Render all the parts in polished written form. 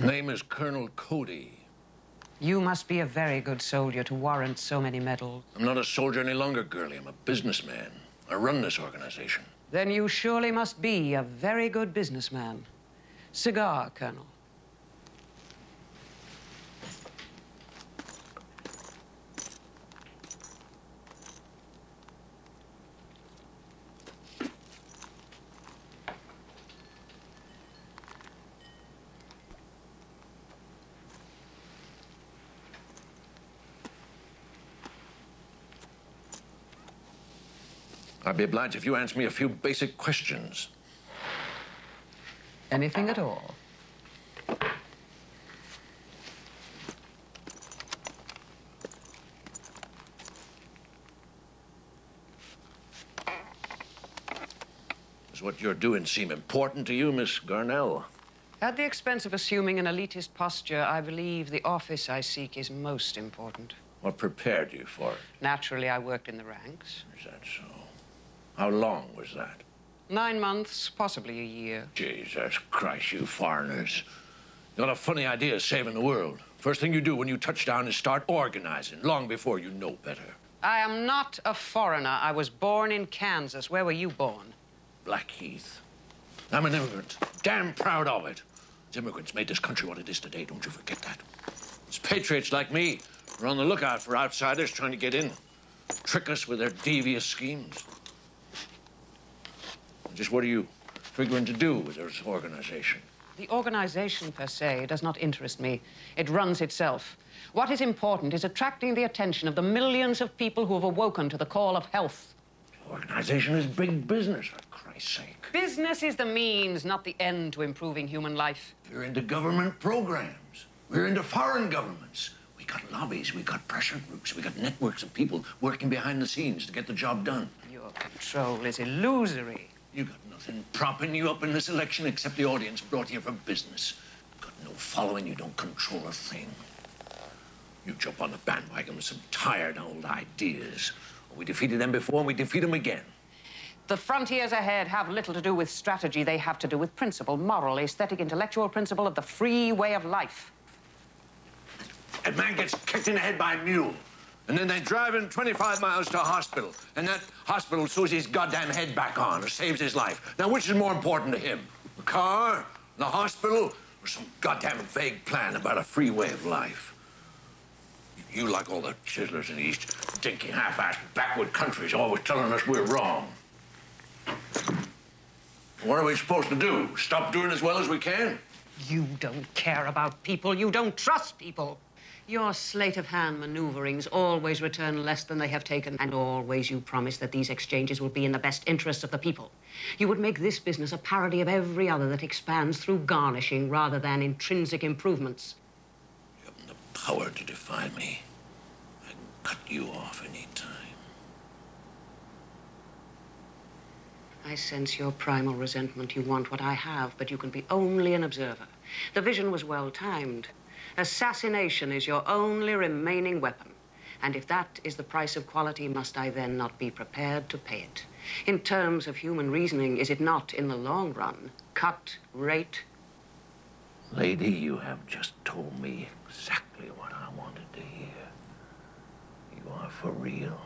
Name is Colonel Cody. You must be a very good soldier to warrant so many medals. I'm not a soldier any longer, girlie. I'm a businessman. I run this organization. Then you surely must be a very good businessman. Cigar, Colonel. I'd be obliged if you answer me a few basic questions. Anything at all. Does what you're doing seem important to you, Miss Garnell? At the expense of assuming an elitist posture, I believe the office I seek is most important. What prepared you for it? Naturally, I worked in the ranks. Is that so? How long was that? 9 months, possibly a year. Jesus Christ, you foreigners. You got a funny idea of saving the world. First thing you do when you touch down is start organizing, long before you know better. I am not a foreigner. I was born in Kansas. Where were you born? Blackheath. I'm an immigrant. Damn proud of it. These immigrants made this country what it is today. Don't you forget that. It's patriots like me who are on the lookout for outsiders trying to get in. Trick us with their devious schemes. Just what are you figuring to do with this organization? The organization, per se, does not interest me. It runs itself. What is important is attracting the attention of the millions of people who have awoken to the call of health. The organization is big business, for Christ's sake. Business is the means, not the end to improving human life. We're into government programs. We're into foreign governments. We got lobbies, we got pressure groups, we got networks of people working behind the scenes to get the job done. Your control is illusory. You got nothing propping you up in this election except the audience brought here for business. Got no following, you don't control a thing. You jump on the bandwagon with some tired old ideas. We defeated them before and we defeat them again. The frontiers ahead have little to do with strategy. They have to do with principle, moral, aesthetic, intellectual principle of the free way of life. That man gets kicked in the head by a mule. And then they drive him 25 miles to a hospital. And that hospital sews his goddamn head back on or saves his life. Now, which is more important to him? The car, the hospital, or some goddamn vague plan about a free way of life? You, like all the chiselers in the East, dinky, half-assed, backward countries, always telling us we're wrong. What are we supposed to do? Stop doing as well as we can? You don't care about people. You don't trust people. Your sleight-of-hand maneuverings always return less than they have taken, and always you promise that these exchanges will be in the best interests of the people. You would make this business a parody of every other that expands through garnishing rather than intrinsic improvements. You haven't the power to defy me. I can cut you off any time. I sense your primal resentment. You want what I have, but you can be only an observer. The vision was well-timed. Assassination is your only remaining weapon. And if that is the price of quality, must I then not be prepared to pay it? In terms of human reasoning, is it not, in the long run, cut rate? Lady, you have just told me exactly what I wanted to hear. You are for real.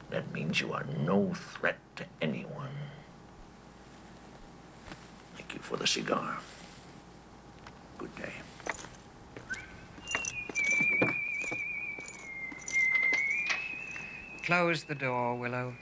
That means you are no threat to anyone. Thank you for the cigar. Good day. Close the door, Willow.